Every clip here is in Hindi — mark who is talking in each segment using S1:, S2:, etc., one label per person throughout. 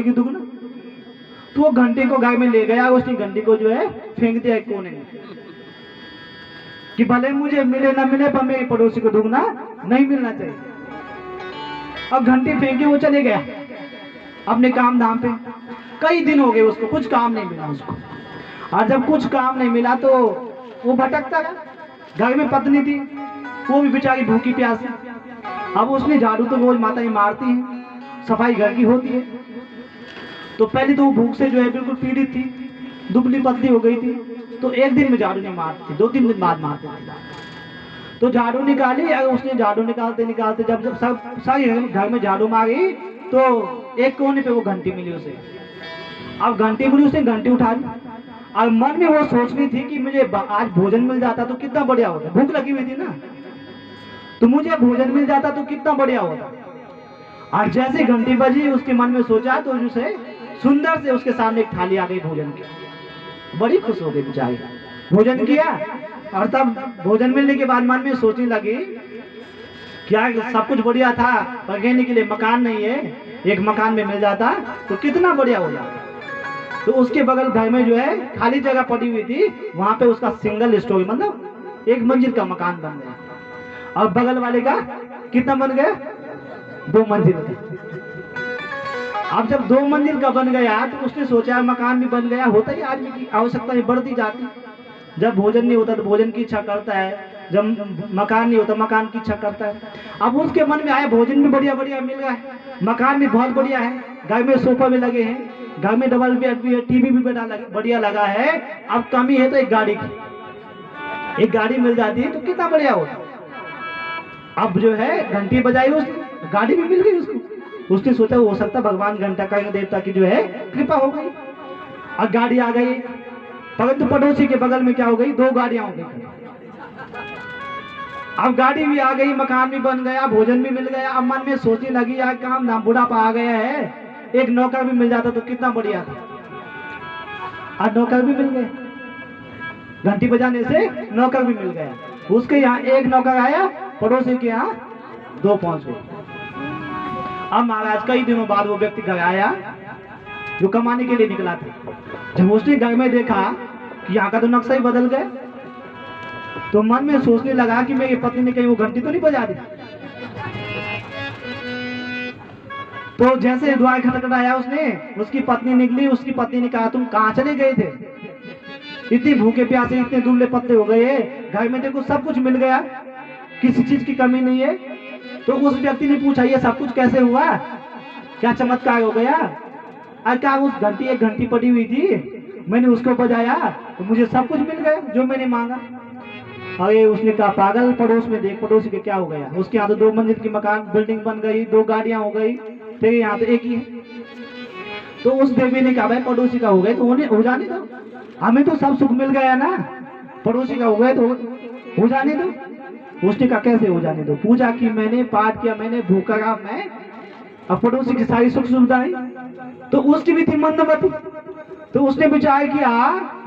S1: की दुगना। तो वो घंटे को गाय में ले गया, उसने घंटे को जो है फेंक दिया एक कोने में कि भले मुझे मिले ना मिले पर मेरे पड़ोसी को दुगना नहीं मिलना चाहिए। अब घंटी फेंके वो चले गया अपने काम धाम पे। कई दिन हो गए उसको कुछ काम नहीं मिला उसको। और जब कुछ काम नहीं मिला तो वो भटकता रहा। घर में पत्नी थी, वो भी बेचारी भूखी प्यासी। अब उसने झाड़ू तो रोज माताएं मारती हैं, सफाई घर की होती है। तो पहले तो वो भूख से जो है बिल्कुल पीड़ित थी, दुबली पतली हो गई थी। तो एक दिन में झाड़ू नहीं मारती थी, 2-3 दिन बाद मारती थी। तो झाड़ू निकाली, अगर उसने झाड़ू निकालते निकालते जब सब सारी घर में झाड़ू मारी तो एक कोने पे वो घंटी मिली उसे। अब घंटी मिली, उसने घंटी उठा ली। अब मन में वो सोचनी थी कि मुझे आज भोजन मिल जाता तो कितना बढ़िया होता। भूख लगी हुई थी ना, तो मुझे भोजन मिल जाता तो कितना बढ़िया होता। और जैसे घंटी बजी उसके मन में सोचा तो उसे सुंदर से उसके सामने एक थाली आ गई भोजन की। बड़ी खुश हो गई बेचारी, भोजन किया। और तब भोजन मिलने के बाद मन में सोचने लगी क्या सब कुछ बढ़िया था, पर रहने के लिए मकान नहीं है, एक मकान में मिल जाता तो कितना बढ़िया हो जाता। तो उसके बगल घर में जो है खाली जगह पड़ी हुई थी, वहां पे उसका सिंगल स्टोरी मतलब एक मंजिल का मकान बन गया। और बगल वाले का कितना बन गया, 2 मंजिल का। अब जब 2 मंजिल का बन गया तो उसने सोचा मकान भी बन गया, होता ही आदमी की आवश्यकता बढ़ती जाती। जब भोजन नहीं होता तो भोजन की इच्छा करता है, जब मकान नहीं होता मकान की इच्छा करता है। अब उसके मन में आया भोजन भी बढ़िया बढ़िया मिल रहा है, मकान भी बहुत बढ़िया है, घर में सोफा भी लगे हैं, घर में डबल बेड भी है, टीवी भी बढ़िया लगा है। अब कमी है तो एक गाड़ी की, एक गाड़ी मिल जाती है तो कितना बढ़िया होता। अब जो है घंटी बजाई, उस गाड़ी भी मिल गई उसको। उसने सोचा हो सकता भगवान घंटा का देवता की जो है कृपा हो गई और गाड़ी आ गई। परंतु पड़ोसी के बगल में क्या हो गई, 2 गाड़ियां हो गई। अब गाड़ी भी आ गई, मकान भी बन गया, भोजन भी मिल गया। अब मन में सोचने लगी यार काम धाम बुढ़ापा आ गया है, एक नौकर भी मिल जाता तो कितना बढ़िया था। आज नौकर भी मिल गए, घंटी बजाने से नौकर भी मिल गया। उसके यहाँ एक नौकर आया, पड़ोसी के यहाँ 2 पहुंच गए। अब महाराज कई दिनों बाद वो व्यक्ति घर आया जो कमाने के लिए निकला था। जब उसने घर में देखा कि यहाँ का तो नक्शा ही बदल गया, तो मन में सोचने लगा कि मेरी पत्नी ने कहीं वो घंटी तो नहीं बजा दी। तो जैसे द्वार खटखटाया उसने, उसकी पत्नी निकली। उसकी पत्नी ने कहा तुम कहाँ चले गए थे, इतनी भूखे प्यासे इतने दुबले पत्ते हो गए, घर में देखो सब कुछ मिल गया, किसी चीज की कमी नहीं है। तो उस व्यक्ति ने पूछा ये सब कुछ कैसे हुआ, क्या चमत्कार हो गया। और क्या उस घंटी, एक घंटी पड़ी हुई थी, मैंने उसको बजाया तो मुझे सब कुछ मिल गया जो मैंने मांगा। अरे उसने कहा पागल, पड़ोस में देख, पड़ोसी के क्या हो गया, उसके यहाँ तो 2 मंजिल की मकान बिल्डिंग बन गई, 2 गाड़ियां हो गई, तेरे यहाँ तो एक ही है। तो उस देवी ने कहा भाई पड़ोसी का हो गए तो उन्हें हो जाने दो, हमें तो सब सुख मिल गया ना, पड़ोसी का हो गए तो हो जाने दो। उसने कहा कैसे हो जाने दो, पूजा की मैंने, पाठ किया मैंने, भूखा रहा मैं, अब पड़ोसी की सारी सुख सुविधाएं। तो उसकी भी थी मंदमती। तो उसने विचार किया,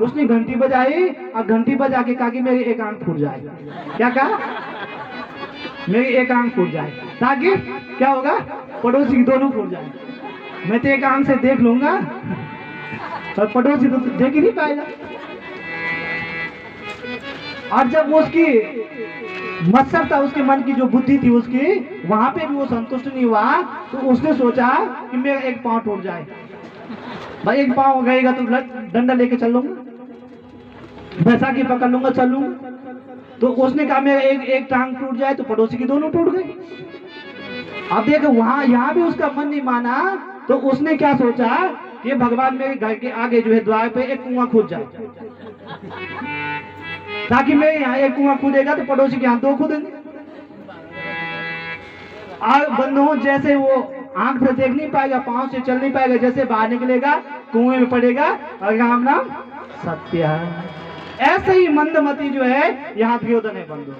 S1: उसने घंटी बजाई और घंटी बजा के कहा कि मेरी एक आंख फूट जाए। क्या कहा, मेरी एक आंख फूट जाए, ताकि क्या होगा, पड़ोसी की दोनों फूट जाए। मैं तो एक आंख से देख लूंगा और पड़ोसी तो देख ही नहीं पाएगा। और जब उसकी मत्सर था, उसके मन की जो बुद्धि थी उसकी, वहां पे भी वो संतुष्ट नहीं हुआ। तो उसने सोचा कि मेरा एक पांव टूट जाए, भाई एक पांव गएगा तो डंडा लेके चल लूंगा, बैसाखी पकड़ लूंगा, चल लूंगा। तो उसने कहा मेरा एक टांग टूट जाए तो पड़ोसी की दोनों टूट गई। अब देखो वहां यहाँ भी उसका मन नहीं माना। तो उसने क्या सोचा कि भगवान मेरे घर के आगे जो है द्वार पे एक कुआं खोद जाए, ताकि मेरे यहाँ एक कुआं खुदेगा तो पड़ोसी के यहाँ 2 खुदेंगे। और बंधुओं जैसे वो आंख से देख नहीं पाएगा, पांव से चल नहीं पाएगा, जैसे बाहर निकलेगा कुएं में पड़ेगा और राम नाम सत्य है। ऐसे ही मंदमती जो है यहाँ दुर्योधन है बंधु।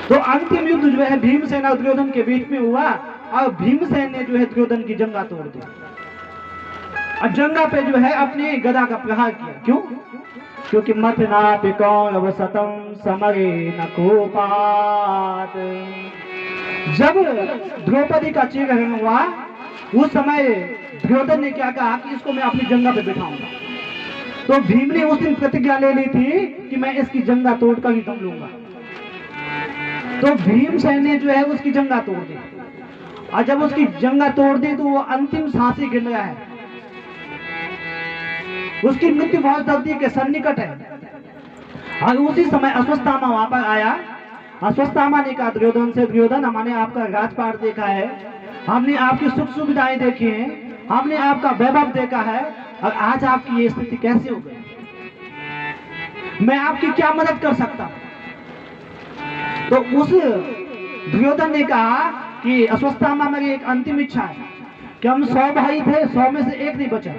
S1: तो अंतिम युद्ध जो है भीमसेन और दुर्योधन के बीच में हुआ और भीमसेन ने जो है दुर्योधन की जंगा तोड़ दी और जंगा पे जो है अपने गदा का प्रहार किया। क्यों, क्योंकि मत ना पिकौन अवसतम समरे न कोपात। जब द्रौपदी का चीरहरण हुआ उस समय दुर्योधन ने क्या कहा कि इसको मैं अपनी जंगा पे बिठाऊंगा। तो भीम ने उस दिन प्रतिज्ञा ले ली थी कि मैं इसकी जंगा तोड़कर ही दम लूंगा। तो भीमसेन ने जो है उसकी जंगा तोड़ दी, और जब उसकी जंगा तोड़ दी तो वो अंतिम सांसें गिन रहा है, उसकी मृत्यु बहुत जल्दी के सन्निकट है। और उसी समय अश्वत्थामा वहां पर आया। अश्वत्थामा ने कहा दुर्योधन से, दुर्योधन हमने आपका राजपाट देखा है, हमने आपकी सुख सुविधाएं देखी हैं, हमने आपका वैभव देखा है, और आज आपकी ये स्थिति कैसे हो गई? मैं आपकी क्या मदद कर सकता? तो उस दुर्योधन ने कहा कि अश्वत्थामा मेरी एक अंतिम इच्छा है कि हम 100 भाई थे, 100 में से एक नहीं बचा,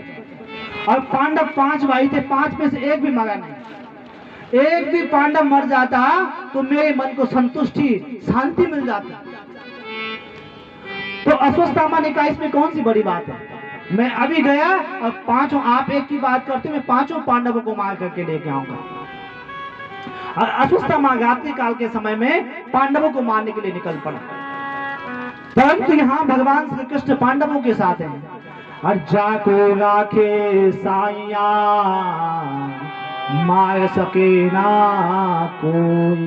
S1: और पांडव 5 भाई थे, 5 में से एक भी मरा नहीं। एक भी पांडव मर जाता तो मेरे मन को संतुष्टि, शांति मिल जाती। तो अश्वत्थामा ने कहा इसमें कौन सी बड़ी बात है, मैं अभी गया और 5 आप एक की बात करते, मैं 5 पांडवों को मार करके लेके आऊंगा। और अश्वत्थामा रात्रि काल के समय में पांडवों को मारने के लिए निकल पड़ा। परंतु यहाँ भगवान श्री कृष्ण पांडवों के साथ हैं। और जाको राखे साइया मार सके ना कोई,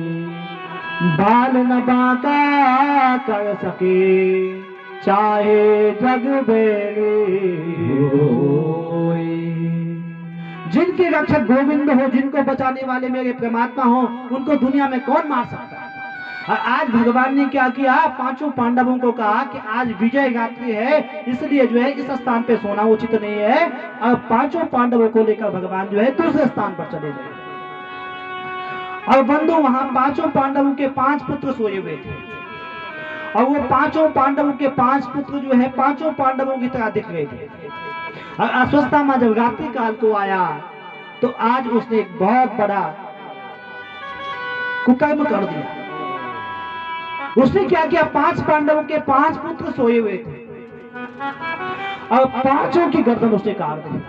S1: बाल न बांका कर सके चाहे जग बेड़े। जिनके रक्षक गोविंद हो, जिनको बचाने वाले मेरे परमात्मा हो, उनको दुनिया में कौन मार सकता है? और आज भगवान ने क्या किया, 5 पांडवों को कहा कि आज विजय रात्रि है, इसलिए जो है इस स्थान पे सोना उचित नहीं है। और 5 पांडवों को लेकर भगवान जो है दूसरे स्थान पर चले गए। और बंधु वहां 5 पांडवों के 5 पुत्र सोए हुए थे, और वो 5 पांडवों के 5 पुत्र जो है 5 पांडवों की तरह दिख रहे थे। और अश्वत्थामा जब रात्रि काल को आया तो आज उसने एक बहुत बड़ा कुकर्म कर दिया। उसने क्या किया, 5 पांडवों के 5 पुत्र सोए हुए थे, और 5 की गर्दन उसने काट दी।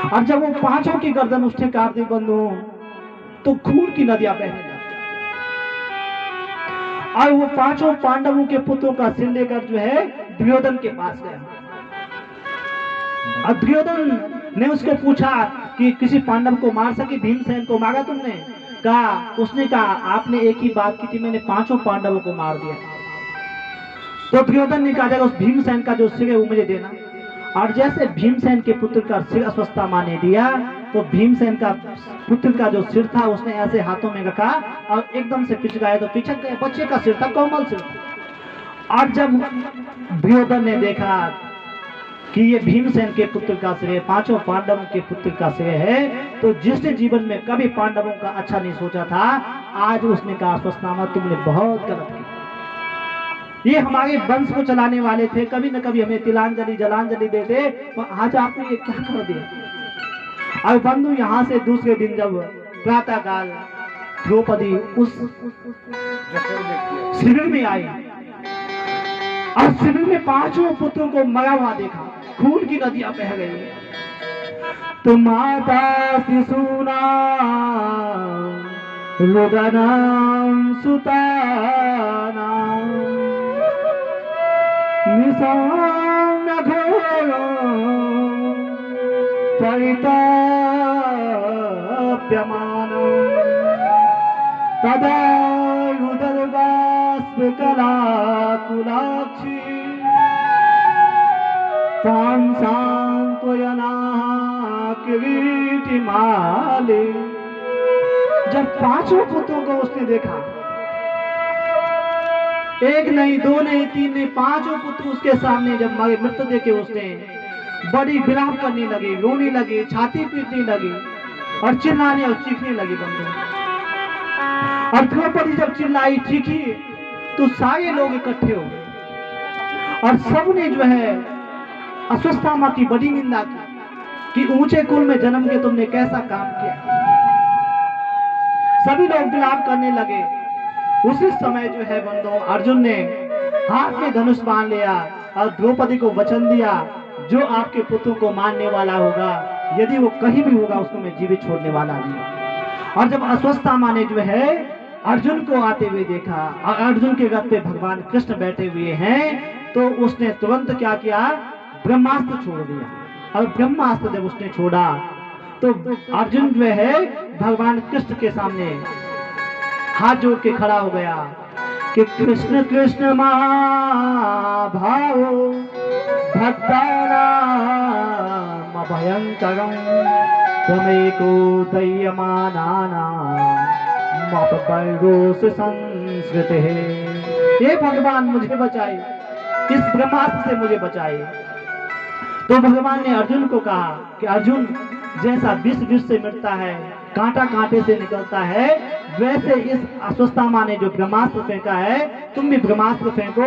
S1: और जब वो 5 की गर्दन उसने काट दी बंधु, तो खून की नदियां बहने लगी। और वो 5 पांडवों के पुत्रों का सिर लेकर जो है दुर्योधन के पास गया। और दुर्योधन ने उसको पूछा कि किसी पांडव को मार सके, भीमसेन को मारा तुमने? कहा, उसने कहा आपने एक ही बात की थी, मैंने 5 पांडवों को मार दिया। तो दुर्योधन ने कहा उस भीमसेन का जो सिर है वो मुझे देना। और जैसे भीमसेन के पुत्र का सिर अश्वत्थामा ने दिया, तो भीमसेन का पुत्र का जो सिर था उसने ऐसे हाथों में रखा और एकदम से पिचकाया तो पिचक गया। बच्चे का सिर था, कोमल सिर था। और जब दुर्योधन ने देखा कि ये भीमसेन के पुत्र का सिर है, 5 पांडवों के पुत्र का सिर है, तो जिसने जीवन में कभी पांडवों का अच्छा नहीं सोचा था, आज उसने कहा अश्वत्थामा तुमने बहुत गलत किया। ये हमारे वंश को चलाने वाले थे, कभी न कभी हमें तिलांजलि जलांजलि देते, तो आज आपने ये क्या कर दिया। और बंधु यहाँ से दूसरे दिन जब प्रातः काल द्रौपदी उस शिविर में आई और शिविर में 5 पुत्रों को मरा हुआ देखा, खून की नदियां बह गई। तो माता शिशुना रुदनम सुताना निसौम्य घोरो परिताप्यमानम तदा रुदर्बाष्पकला कुलाक्षी तां सांत्वयना किरीटिमाले। जब 5 पुत्रों को उसने देखा, एक नहीं, 2 नहीं, 3 नहीं, 5 पुत्र उसके सामने जब मरे, मृत्यु देखे उसने बड़ी विलाप करने लगी, रोने लगी, छाती पीटने लगी और चिल्लाने और चीखने लगी बंधु। और द्रौपदी जब चिल्लाई चीखी तो सारे लोग इकट्ठे हो गए और सबने जो है अश्वत्थामा की बड़ी निंदा की कि ऊंचे कुल में जन्म के तुमने कैसा काम किया। सभी लोग विलाप करने लगे। उसी समय जो है बंधु अर्जुन ने हाथ में धनुष बांध लिया और द्रौपदी को वचन दिया, जो आपके पुत्रों को मारने वाला होगा, यदि वो कहीं भी होगा उसको मैं जीवित छोड़ने वाला नहीं। और जब अश्वत्थामा ने जो है अर्जुन को आते हुए देखा और अर्जुन के रथ पे भगवान कृष्ण बैठे हुए हैं, तो उसने तुरंत क्या किया ब्रह्मास्त्र छोड़ दिया। और ब्रह्मास्त्र जब उसने छोड़ा तो अर्जुन जो है भगवान कृष्ण के सामने हाथ जोड़ के खड़ा हो गया कि कृष्ण कृष्ण महाभाव भक्तानाम भयंकरम त्वमेको दयमानानां मपपर्गोस संस्कृते। हे भगवान मुझे बचाए, इस ब्रह्मास्त्र से मुझे बचाए। तो भगवान ने अर्जुन को कहा कि अर्जुन, जैसा विष से मिटता है, कांटा कांटे से निकलता है, वैसे इस अश्वत्थामा ने जो ब्रह्मास्त्र फेंका है, तुम भी ब्रह्मास्त्र फेंको।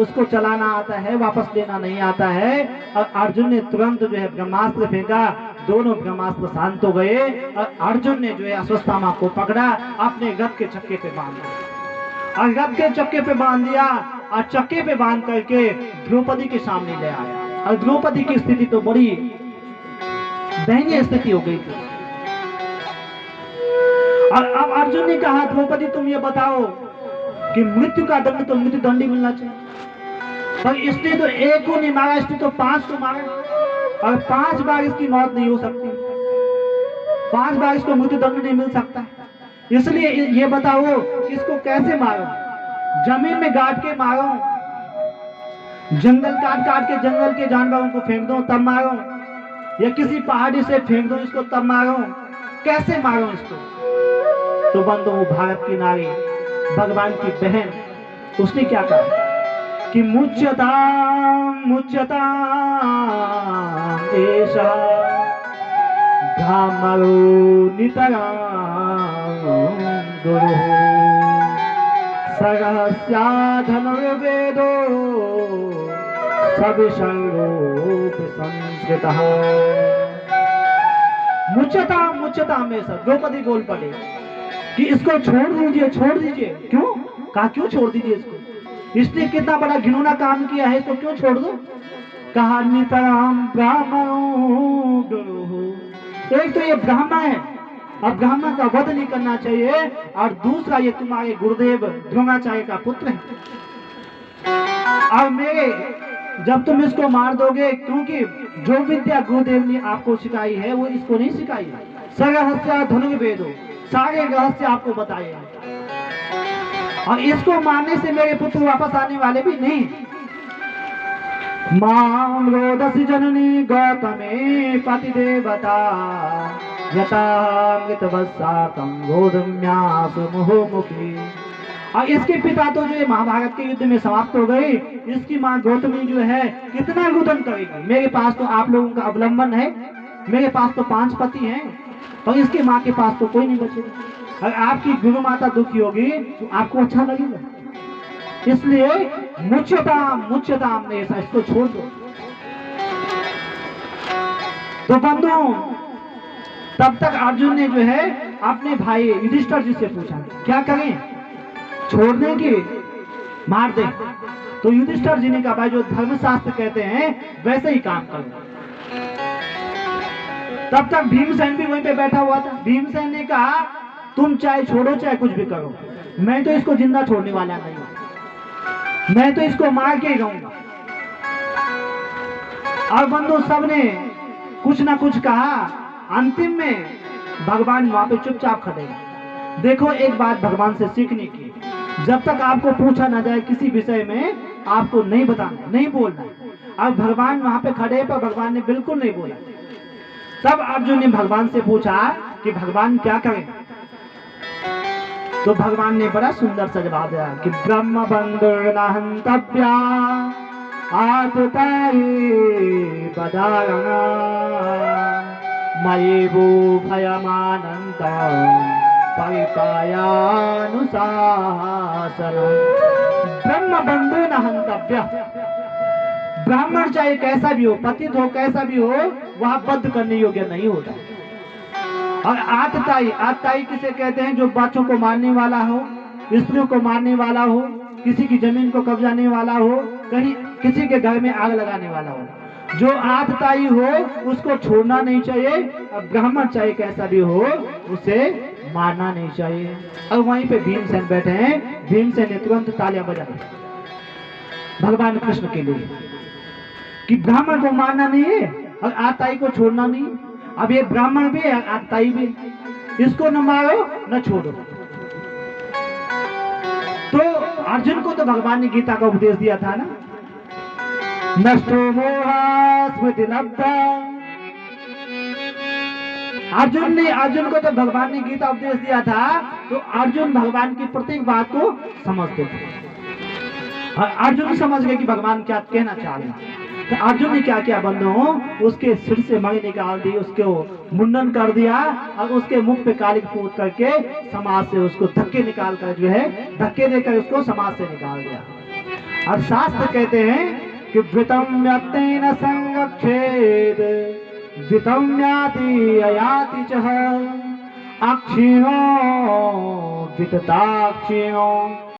S1: उसको चलाना आता है, वापस लेना नहीं आता है। और अर्जुन ने तुरंत जो है ब्रह्मास्त्र फेंका, दोनों ब्रह्मास्त्र शांत हो गए। और अर्जुन ने जो है अश्वत्थामा को पकड़ा, अपने रथ के चक्के पे बांध दिया, और रथ के चक्के पे बांध दिया, और चक्के पे बांध करके द्रौपदी के सामने ले आया। और द्रौपदी की स्थिति तो बड़ी दयनीय स्थिति हो गई थी। और अब अर्जुन ने कहा, द्रौपदी तुम ये बताओ कि मृत्यु का दंड तो मृत्यु दंड ही मिलना चाहिए, पर इसने तो एक को नहीं मारा, इसने तो 5 को मारा, और 5 बार इसकी मौत नहीं हो सकती, 5 बार इसको मृत्यु दंड नहीं मिल सकता। इसलिए ये बताओ इसको कैसे मारो? जमीन में गाड़ के मारो, जंगल काट काट के जंगल के जानवरों को फेंक दो तब मारो, या किसी पहाड़ी से फेंक दो इसको तब मारो, कैसे मारो इसको? तो बंधुओं, भारत की नारी, भगवान की बहन, उसने क्या कहा कि मुच्यताम मुच्यताम एषा घामरो नितराम गुरु सरहस्या धनुर्वेदो सविशंरूप संस्कृतः। मुच्यताम मुच्यताम एषा। द्रौपदी बोल पड़े कि इसको छोड़ दीजिए, छोड़ दीजिए। क्यों? कहा क्यों छोड़ दीजिए इसको? इसने कितना बड़ा घिनौना काम किया है, इसको क्यों छोड़ दो? कहा नितराम ब्राह्मणो गुरुः। एक तो ये ब्राह्मण है, अब ब्राह्मण का वध नहीं करना चाहिए, और दूसरा ये तुम्हारे गुरुदेव द्रोणाचार्य का पुत्र है। और मेरे जब तुम इसको मार दोगे, क्योंकि जो विद्या गुरुदेव ने आपको सिखाई है वो इसको नहीं सिखाई है। सरहस्या धनुर्वेदो, सारे रहस्य आपको बताए हैं, और इसको मारने से मेरे पुत्र वापस आने वाले भी नहीं। माम रोदसी जननी गौतमे पति देवता यथामृतवत्सातम गोधम्यासु मुहुमुखी। और इसके पिता तो जो महाभारत के युद्ध में समाप्त हो गए, इसकी माँ गौतमी जो है कितना रुदन करेगी? मेरे पास तो आप लोगों का अवलंबन है, मेरे पास तो 5 पति हैं, और इसकी माँ के पास तो कोई नहीं बचेगा। अगर आपकी गुरु माता दुखी होगी तो आपको अच्छा लगेगा। इसलिए मुच्यताम ने ऐसा, इसको छोड़ दो। तो बंधुओं, तब तक अर्जुन ने जो है अपने भाई युधिष्ठिर जी से पूछा क्या करें, छोड़ने की, मार दे? तो युधिष्ठिर जी ने कहा, भाई जो धर्मशास्त्र कहते हैं वैसे ही काम करो। तब तक भीमसेन भी वहीं पे बैठा हुआ था। भीमसेन ने कहा, तुम चाहे छोड़ो चाहे कुछ भी करो, मैं तो इसको जिंदा छोड़ने वाला नहीं हूं, मैं तो इसको मार के ही रहूंगा। और बंधु सबने कुछ ना कुछ कहा। अंतिम में भगवान वहां पे चुपचाप खड़े। देखो, एक बात भगवान से सीखने की, जब तक आपको पूछा ना जाए किसी विषय में, आपको नहीं बताना, नहीं बोलना। अब भगवान वहां पे खड़े, पर भगवान ने बिल्कुल नहीं बोला। तब अर्जुन ने भगवान से पूछा कि भगवान क्या करें? तो भगवान ने बड़ा सुंदर सा जवाब दिया कि ब्रह्म बंधुर्न हन्तव्या आतताये बदारणा मयेवो भयमानन्तं परिपायानुशासनम्। ब्रह्म बंधुर्न हन्तव्या, ब्राह्मण चाहे कैसा भी हो, पतित हो, कैसा भी हो, वह बद्ध करने योग्य नहीं होता। और आतताई किसे कहते हैं? जो बच्चों को मारने वाला हो, स्त्रियों को मारने वाला हो, किसी की जमीन को कब्जाने वाला हो, कहीं किसी के घर में आग लगाने वाला हो, जो आतताई हो उसको छोड़ना नहीं चाहिए। और ब्राह्मण चाहे कैसा भी हो, उसे मारना नहीं चाहिए। और वहीं पे भीमसेन बैठे हैं। भीमसेन ने तुरंत तालियां बजा दी भगवान कृष्ण के लिए कि ब्राह्मण को मारना नहीं है और आताई को छोड़ना नहीं। अब ये ब्राह्मण भी है, आताई भी, इसको न मारो न छोड़ो। तो अर्जुन को तो भगवान ने गीता का उपदेश दिया था ना, नष्टो मोहा स्मृति लब्धा। अर्जुन को तो भगवान ने गीता उपदेश दिया था, तो अर्जुन भगवान की प्रत्येक बात को समझते थे। और अर्जुन समझ गए कि भगवान क्या कहना चाह रहे हैं। तो अर्जुन ने क्या किया बंधुओं, उसके सिर से मणि निकाल दी, उसको मुंडन कर दिया और उसके मुख पे कालिक पोत करके समाज से उसको धक्के निकाल कर जो है, धक्के देकर उसको समाज से निकाल दिया। और शास्त्र कहते हैं कि वृतम यत्तेन संरक्षेत वितम याति अयाति चह अक्षिणो वितताक्षिणो